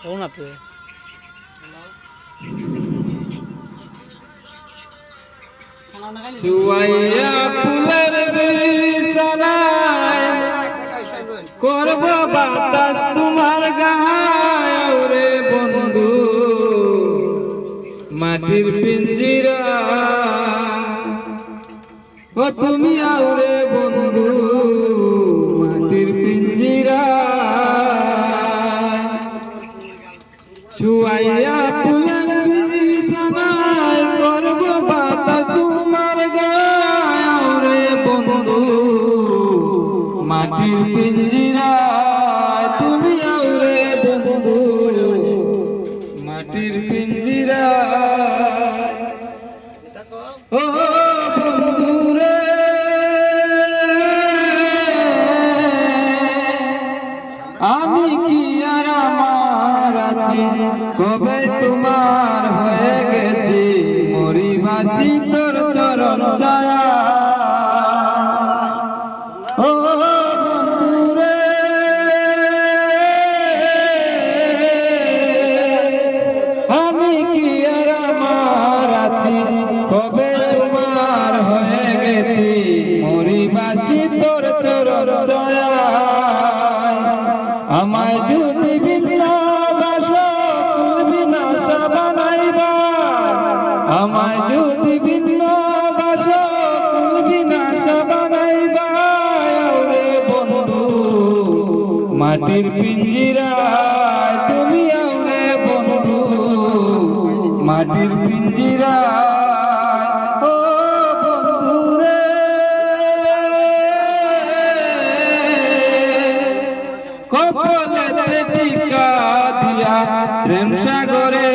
ওনাতে শুয়াইয়া ফুলের বিছানায় করব বাতাস তোমার গায়ে রে বন্ধু মাটির পিঞ্জিরা ও তুমি আউরে বন্ধু মাটির পিঞ্জিরা শুয়াইয়া ফুলের বিছানায় করব বাতাস তোমার গায়ে রে বন্ধু মাটির পিঞ্জিরা তুমি আউরে বন্ধু মাটির পিঞ্জিরা ও বন্ধু রে আমি কি আর আমার আছি কবে তোমার হয়ে গেছি মরি বাঁচি তোর চরণ ছায়া ও বন্ধু রে আমি কি আর আমার আছি কবে তোমার হয়ে গেছি মরি বাঁচি তোর চরণ ছায়া আমায় যদি বিনাশা বিনাশা বানাইবা আমায় যদি বিনাশা বিনাশা বানাইবা রে বন্ধু মাটির পিঞ্জিরায় তুমি আউরে বন্ধু মাটির পিঞ্জিরায় ও বন্ধু রে কপালেতে টিকা দিয়া প্রেম সাগরে